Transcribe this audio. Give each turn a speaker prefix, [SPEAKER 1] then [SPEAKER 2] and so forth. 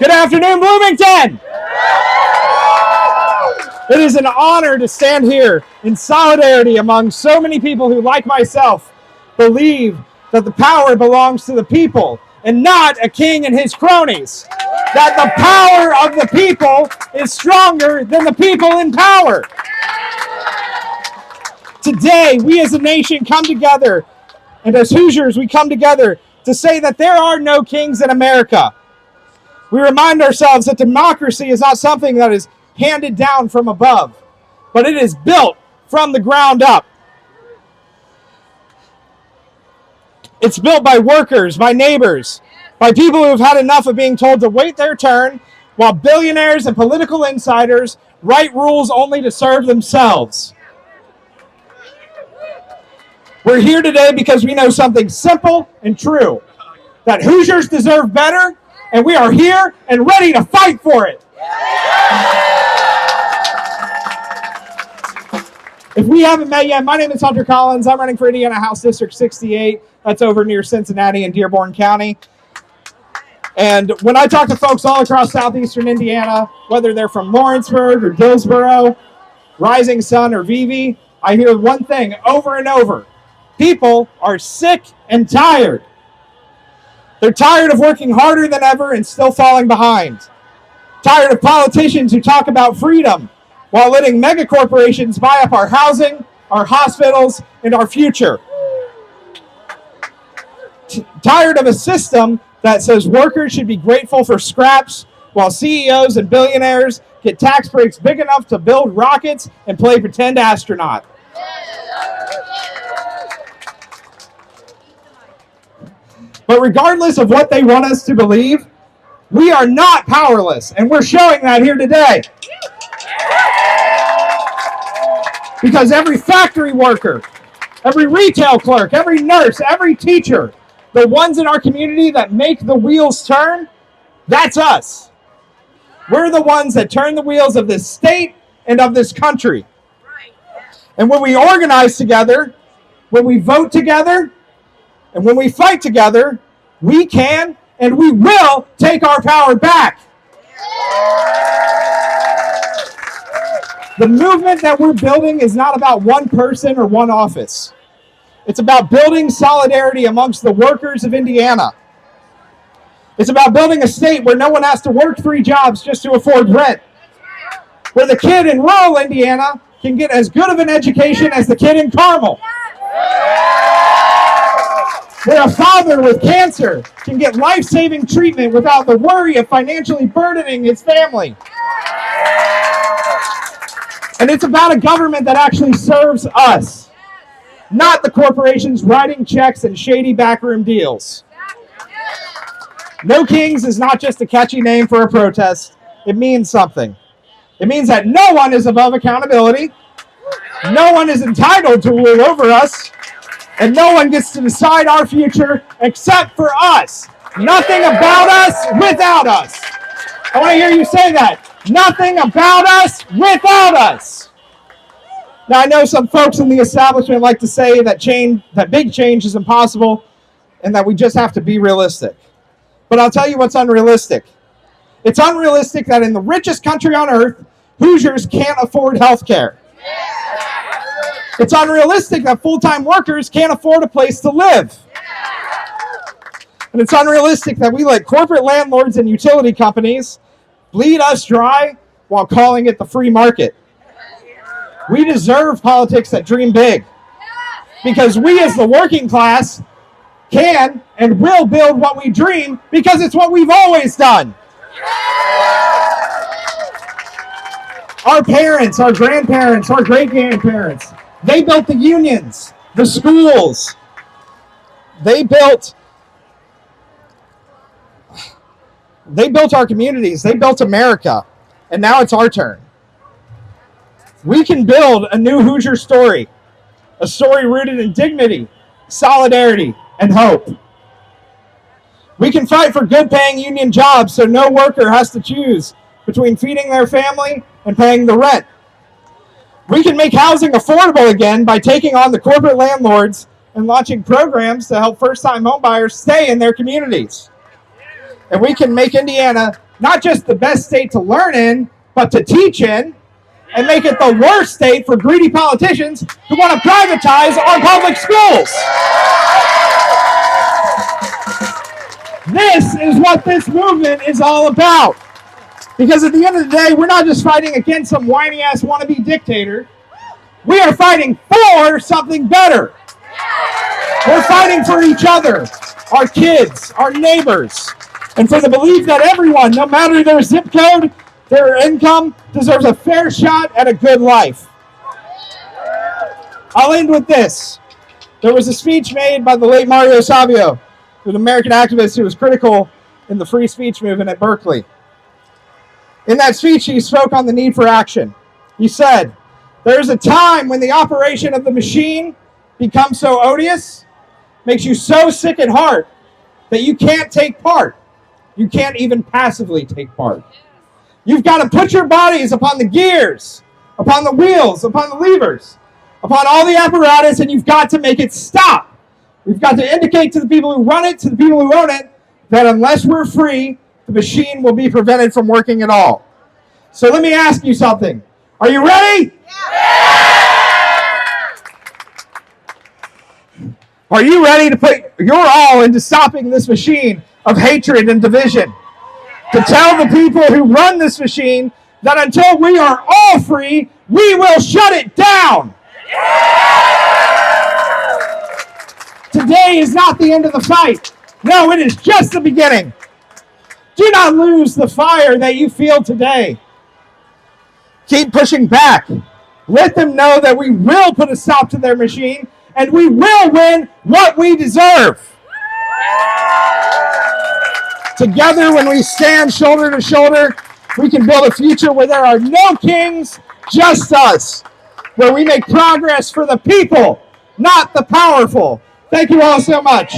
[SPEAKER 1] Good afternoon, Bloomington! It is an honor to stand here in solidarity among so many people who, like myself, believe that the power belongs to the people and not a king and his cronies. That the power of the people is stronger than the people in power. Today, we as a nation come together, and as Hoosiers, we come together to say that there are no kings in America. We remind ourselves that democracy is not something that is handed down from above, but it is built from the ground up. It's built by workers, by neighbors, by people who have had enough of being told to wait their turn, while billionaires and political insiders write rules only to serve themselves. We're here today because we know something simple and true, that Hoosiers deserve better, and we are here and ready to fight for it. If we haven't met yet, my name is Hunter Collins. I'm running for Indiana House District 68. That's over near Cincinnati and Dearborn County. And when I talk to folks all across southeastern Indiana, whether they're from Lawrenceburg or Dillsboro, Rising Sun or Vevey, I hear one thing over and over. People are sick and tired. They're tired of working harder than ever and still falling behind. Tired of politicians who talk about freedom while letting mega corporations buy up our housing, our hospitals, and our future. Tired of a system that says workers should be grateful for scraps while CEOs and billionaires get tax breaks big enough to build rockets and play pretend astronaut. But regardless of what they want us to believe, we are not powerless, and we're showing that here today. Because every factory worker, every retail clerk, every nurse, every teacher, the ones in our community that make the wheels turn, that's us. We're the ones that turn the wheels of this state and of this country. And when we organize together, when we vote together, and when we fight together, we can and we will take our power back. The movement that we're building is not about one person or one office. It's about building solidarity amongst the workers of Indiana. It's about building a state where no one has to work 3 jobs just to afford rent. Where the kid in rural Indiana can get as good of an education as the kid in Carmel. Where a father with cancer can get life-saving treatment without the worry of financially burdening his family. And it's about a government that actually serves us, not the corporations writing checks and shady backroom deals. No Kings is not just a catchy name for a protest. It means something. It means that no one is above accountability, no one is entitled to rule over us, and no one gets to decide our future except for us. Nothing about us without us. I want to hear you say that. Nothing about us without us. Now, I know some folks in the establishment like to say that big change is impossible and that we just have to be realistic. But I'll tell you what's unrealistic. It's unrealistic that in the richest country on earth, Hoosiers can't afford health care. It's unrealistic that full-time workers can't afford a place to live. And it's unrealistic that we let corporate landlords and utility companies bleed us dry while calling it the free market. We deserve politics that dream big. Because we as the working class can and will build what we dream because it's what we've always done. Our parents, our grandparents, our great-grandparents, they built the unions, the schools. They built our communities. They built America. And now it's our turn. We can build a new Hoosier story, a story rooted in dignity, solidarity, and hope. We can fight for good-paying union jobs so no worker has to choose between feeding their family and paying the rent. We can make housing affordable again by taking on the corporate landlords and launching programs to help first-time homebuyers stay in their communities. And we can make Indiana not just the best state to learn in, but to teach in, and make it the worst state for greedy politicians who want to privatize our public schools. This is what this movement is all about. Because at the end of the day, we're not just fighting against some whiny-ass wannabe dictator. We are fighting for something better. We're fighting for each other, our kids, our neighbors, and for the belief that everyone, no matter their zip code, their income, deserves a fair shot at a good life. I'll end with this. There was a speech made by the late Mario Savio, an American activist who was critical in the free speech movement at Berkeley. In that speech, he spoke on the need for action. He said, "There is a time when the operation of the machine becomes so odious, makes you so sick at heart, that you can't take part. You can't even passively take part. You've got to put your bodies upon the gears, upon the wheels, upon the levers, upon all the apparatus, and you've got to make it stop. We've got to indicate to the people who run it, to the people who own it, that unless we're free, the machine will be prevented from working at all." So let me ask you something. Are you ready? Yeah! Are you ready to put your all into stopping this machine of hatred and division? To tell the people who run this machine that until we are all free, we will shut it down. Today is not the end of the fight. No, it is just the beginning. Do not lose the fire that you feel today. Keep pushing back. Let them know that we will put a stop to their machine and we will win what we deserve. Together, when we stand shoulder to shoulder, we can build a future where there are no kings, just us. Where we make progress for the people, not the powerful. Thank you all so much.